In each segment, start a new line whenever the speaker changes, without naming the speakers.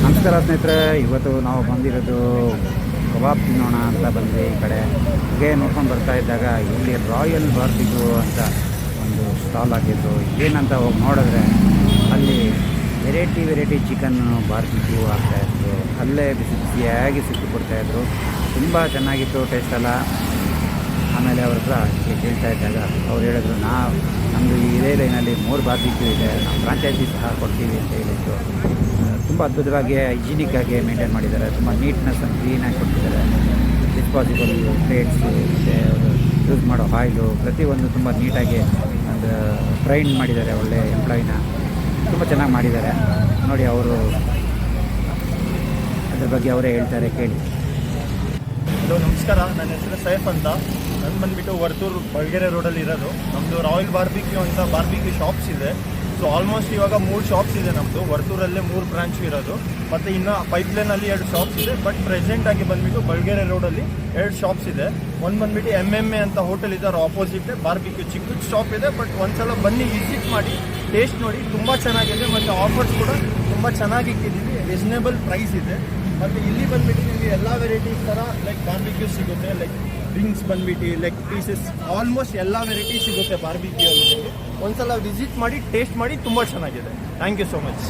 ನಮಸ್ಕಾರ ಸ್ನೇಹಿತರೆ, ಇವತ್ತು ನಾವು ಬಂದಿರೋದು ಕಬಾಬ್ ತಿನ್ನೋಣ ಅಂತ ಬಂದ್ವಿ. ಈ ಕಡೆ ಹೀಗೆ ನೋಡ್ಕೊಂಡು ಬರ್ತಾ ಇದ್ದಾಗ ಇಲ್ಲಿ ರಾಯಲ್ ಬಾರ್ಬಿಕ್ಯೂ ಅಂತ ಒಂದು ಸ್ಟಾಲ್ ಆಗಿದ್ದು. ಏನಂತ ಹೋಗಿ ನೋಡಿದ್ರೆ ಅಲ್ಲಿ ವೆರೈಟಿ ಚಿಕನ್ನು ಬಾರ್ಬಿಕ್ಯೂ ಆಗ್ತಾಯಿದ್ರು. ಅಲ್ಲೇ ಬಿಸಿ ಬಿಸಿಯಾಗಿ ಕೊಡ್ತಾಯಿದ್ರು. ತುಂಬ ಚೆನ್ನಾಗಿತ್ತು ಟೇಸ್ಟ್ ಎಲ್ಲ. ಆಮೇಲೆ ಅವ್ರ ಹತ್ರ ಕೇಳ್ತಾ ಇದ್ದಾಗ ಅವ್ರು ಹೇಳಿದ್ರು, ನಮ್ಮದು ಇದೇ ಲೈನಲ್ಲಿ 3 ಬಾರ್ಬಿಕ್ಯೂ ಇದೆ, ನಾವು ಫ್ರಾಂಚೈಸಿ ಸಹ ಕೊಡ್ತೀವಿ ಅಂತ ಹೇಳಿದ್ರು. ತುಂಬ ಅದ್ಭುತವಾಗಿ ಹೈಜಿನಿಕ್ಕಾಗಿ ಮೇಂಟೈನ್ ಮಾಡಿದ್ದಾರೆ. ತುಂಬ ನೀಟ್ನೆಸ್ ಆ್ಯಂಡ್ ಕ್ಲೀನಾಗಿ ಕೊಟ್ಟಿದ್ದಾರೆ. ಡಿಸ್ಪಾಸಿಬಲ್ ಪ್ಲೇಟ್ಸು ಮತ್ತು ಯೂಸ್ ಮಾಡೋ ಆಯಿಲು ಪ್ರತಿಯೊಂದು ತುಂಬ ನೀಟಾಗಿ ಒಂದು ಟ್ರೈನ್ ಮಾಡಿದ್ದಾರೆ. ಒಳ್ಳೆ ಎಂಪ್ಲಾಯಿನ ತುಂಬ ಚೆನ್ನಾಗಿ ಮಾಡಿದ್ದಾರೆ. ನೋಡಿ, ಅವರು ಅದ್ರ ಬಗ್ಗೆ ಅವರೇ ಹೇಳ್ತಾರೆ, ಕೇಳಿ.
ಹಲೋ, ನಮಸ್ಕಾರ. ನನ್ನ ಹೆಸರು ಸೈಫ್ ಅಂತ. ನಾನು ಬಂದುಬಿಟ್ಟು ವರ್ತೂರು ಬಳ್ಗೆರೆ ರೋಡಲ್ಲಿ ಇರೋದು. ನಮ್ಮದು ರಾಯಲ್ ಬಾರ್ಬಿಕ್ಯೂ ಅಂತ ಬಾರ್ಬಿಕ್ಯೂ ಶಾಪ್ಸ್ ಇದೆ. ಸೊ ಆಲ್ಮೋಸ್ಟ್ ಇವಾಗ 3 ಶಾಪ್ಸ್ ಇದೆ ನಮ್ಮದು. ವರ್ತೂರಲ್ಲೇ 3 ಬ್ರಾಂಚ್ ಇರೋದು. ಮತ್ತು ಇನ್ನು ಪೈಪ್ಲೈನಲ್ಲಿ 2 ಶಾಪ್ಸ್ ಇದೆ. ಬಟ್ ಪ್ರೆಸೆಂಟಾಗಿ ಬಂದುಬಿಟ್ಟು ಬಳ್ಗೆರೆ ರೋಡಲ್ಲಿ 2 ಶಾಪ್ಸ್ ಇದೆ. ಒಂದು ಬಂದುಬಿಟ್ಟು MMA ಅಂತ ಹೋಟೆಲ್ ಇದೆ, ಅವ್ರ ಆಪೋಸಿಟ್ ಬಾರ್ಬಿಕ್ಯೂ ಚಿಕ್ಕ ಶಾಪ್ ಇದೆ. ಬಟ್ ಒಂದ್ಸಲ ಬನ್ನಿ, ವಿಸಿಟ್ ಮಾಡಿ, ಟೇಸ್ಟ್ ನೋಡಿ, ತುಂಬ ಚೆನ್ನಾಗಿದೆ. ಮತ್ತು ಆಫರ್ಸ್ ಕೂಡ ತುಂಬ ಚೆನ್ನಾಗಿ ಇಟ್ಟಿದ್ದೀವಿ. ರೀಸನೇಬಲ್ ಪ್ರೈಸ್ ಇದೆ. ಮತ್ತು ಇಲ್ಲಿ ಬಂದುಬಿಟ್ಟು ನಿಮಗೆ ಎಲ್ಲ ವೆರೈಟೀಸ್ ಥರ ಲೈಕ್ ಬಾರ್ಬಿಕ್ಯೂ ಸಿಗುತ್ತೆ. ಲೈಕ್ ಡ್ರಿಂಕ್ಸ್ ಬಂದುಬಿಟ್ಟು ಲೆಗ್ ಪೀಸಸ್ ಆಲ್ಮೋಸ್ಟ್ ಎಲ್ಲ ವೆರೈಟಿ ಸಿಗುತ್ತೆ ಬಾರ್ಬಿಕ್ಯೂ ಅಲ್ಲಿ. ನಿಮಗೆ ಒಂದ್ಸಲ ವಿಸಿಟ್ ಮಾಡಿ, ಟೇಸ್ಟ್ ಮಾಡಿ, ತುಂಬ ಚೆನ್ನಾಗಿದೆ. Thank you so much.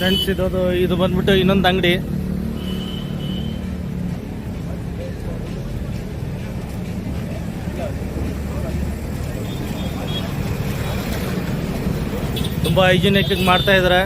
Friends, ಇದು ಬಂದ್ಬಿಟ್ಟು ಇನ್ನೊಂದು ಅಂಗಡಿ. ತುಂಬ ಹೈಜಿನಿಕ್ ಮಾಡ್ತಾ ಇದ್ದಾರೆ.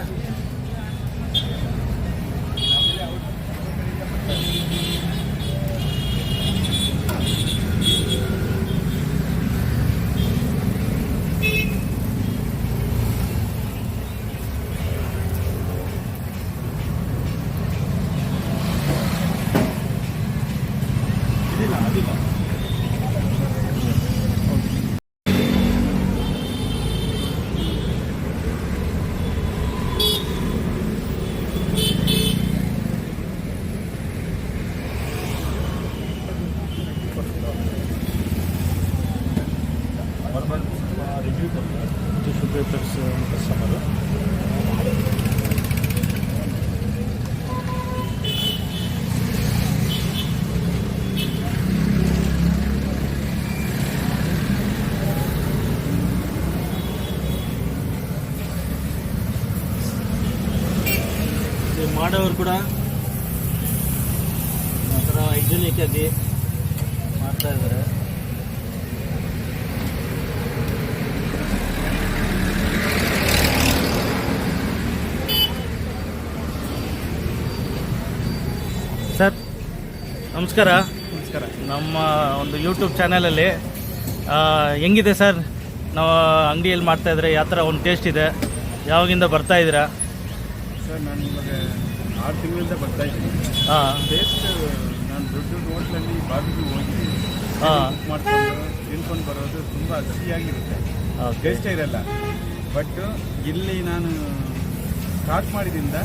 ಕಸ್ಟಮರು
ಮಾಡೋರು ಕೂಡ ಒಂಥರ ಹೈಜಿನಿಕ್ ಆಗಿ ಮಾಡ್ತಾ ಇದ್ದಾರೆ. ಸರ್ ನಮಸ್ಕಾರ.
ನಮಸ್ಕಾರ.
ನಮ್ಮ ಒಂದು ಯೂಟ್ಯೂಬ್ ಚಾನಲಲ್ಲಿ ಹೆಂಗಿದೆ ಸರ್? ನಾವು ಅಂಗಡಿಯಲ್ಲಿ ಮಾಡ್ತಾಯಿದ್ರೆ ಯಾವ ಥರ ಒಂದು ಟೇಸ್ಟ್ ಇದೆ? ಯಾವಾಗಿಂದ ಬರ್ತಾ ಇದ್ದೀರಾ?
ಸರ್, ನಾನು ಇವಾಗ 6 ತಿಂಗಳಿಂದ ಬರ್ತಾ ಇದ್ದೀನಿ. ಟೇಸ್ಟ್ ನಾನು ದೊಡ್ಡ ಹೋಟ್ಲಲ್ಲಿ ಬಾರ್ಬಿಕ್ಯೂ ಹೋಗಿದ್ದೀನಿ. ಬುಕ್ ಮಾಡ್ಕೊಂಡು ತಿನ್ಕೊಂಡು ಬರೋದು ತುಂಬ ಸಿಹಿಯಾಗಿರುತ್ತೆ, ಟೇಸ್ಟೇ ಇರಲ್ಲ. ಬಟ್ ಇಲ್ಲಿ ನಾನು ಸ್ಟಾರ್ಟ್ ಮಾಡಿದಿಂದ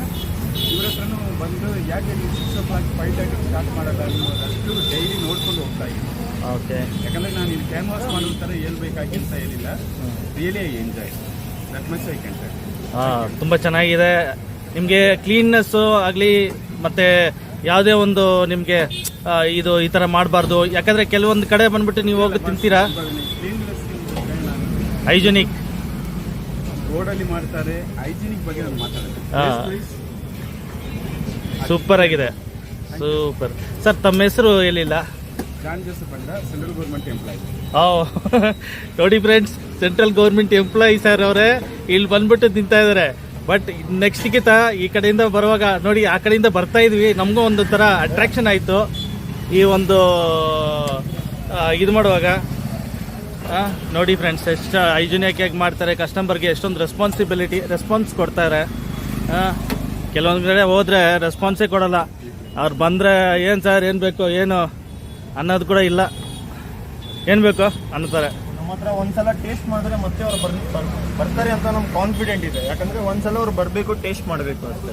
ಇವ್ರ ಹತ್ರನೂ ಬಂದು ಯಾಕೆ 6 o'clock 5:30 ಸ್ಟಾರ್ಟ್ ಮಾಡಲ್ಲ ಅನ್ನೋದಷ್ಟು ಡೈಲಿ ನೋಡ್ಕೊಂಡು ಹೋಗ್ತಾ ಇದ್ದೀನಿ.
ಓಕೆ.
ಯಾಕಂದರೆ ನಾನು ಇಲ್ಲಿ ಕ್ಯಾನ್ವಾಸ್ ಮಾಡೋ ಥರ ಏನು ಬೇಕಾಗಿ ಅಂತ ಹೇಳಿಲ್ಲ. Really I enjoy that much I can tell.
ತುಂಬ ಚೆನ್ನಾಗಿದೆ. ನಿಮಗೆ ಕ್ಲೀನ್ನೆಸ್ಸು ಆಗಲಿ ಮತ್ತು ಯಾವುದೇ ಒಂದು ನಿಮಗೆ ಇದು ಈ ಥರ ಮಾಡಬಾರ್ದು. ಯಾಕಂದರೆ ಕೆಲವೊಂದು ಕಡೆ ಬಂದ್ಬಿಟ್ಟು ನೀವು ಹೋಗಿ ತಿಂತೀರಾ, ಹೈಜಿನಿಕ್
ರೋಡಲ್ಲಿ ಮಾಡ್ತಾರೆ. ಹೈಜಿನಿಕ್ ಬಗ್ಗೆ ನಾನು ಮಾತಾಡೋದು
ಸೂಪರ್ ಆಗಿದೆ. ಸೂಪರ್. ಸರ್, ತಮ್ಮ ಹೆಸರು ಹೇಳಿಲ್ಲ?
ಜಾನ್ ಜೋಸೆಫ್ ಅಂತ, ಸೆಂಟ್ರಲ್ ಗೌರ್ಮೆಂಟ್ ಎಂಪ್ಲಾಯಿ.
ನೋಡಿ friends, central government employee sir ಅವರೇ ಇಲ್ಲಿ ಬಂದ್ಬಿಟ್ಟು ತಿಂತಾ ಇದ್ದಾರೆ. ಬಟ್ ನೆಕ್ಸ್ಟ್ಗಿಂತ ಈ ಕಡೆಯಿಂದ ಬರುವಾಗ ನೋಡಿ, ಆ ಕಡೆಯಿಂದ ಬರ್ತಾ ಇದ್ವಿ, ನಮಗೂ ಒಂದು ಥರ ಅಟ್ರಾಕ್ಷನ್ ಆಯಿತು ಈ ಒಂದು ಇದು ಮಾಡುವಾಗ. ನೋಡಿ ಫ್ರೆಂಡ್ಸ್, ಎಷ್ಟು ಹೈಜಿನಿಕ್ ಆಗಿ ಮಾಡ್ತಾರೆ. ಕಸ್ಟಮರ್ಗೆ ಎಷ್ಟೊಂದು ರೆಸ್ಪಾನ್ಸ್ ಕೊಡ್ತಾರೆ. ಕೆಲವೊಂದು ಕಡೆ ಹೋದರೆ ರೆಸ್ಪಾನ್ಸೇ ಕೊಡಲ್ಲ. ಅವ್ರು ಬಂದರೆ ಏನು ಸರ್, ಏನು ಬೇಕು, ಏನು ಅನ್ನೋದು ಕೂಡ ಇಲ್ಲ, ಏನು ಬೇಕು ಅನ್ನೋತಾರೆ.
ನಮ್ಮ ಹತ್ರ ಒಂದ್ಸಲ ಟೇಸ್ಟ್ ಮಾಡಿದ್ರೆ ಮತ್ತೆ ಅವ್ರು ಬರ್ತಾರೆ ಅಂತ ನಮ್ಗೆ ಕಾನ್ಫಿಡೆಂಟ್ ಇದೆ. ಯಾಕಂದ್ರೆ ಒಂದ್ಸಲ ಅವ್ರು ಬರಬೇಕು, ಟೇಸ್ಟ್ ಮಾಡಬೇಕು ಅಷ್ಟೇ.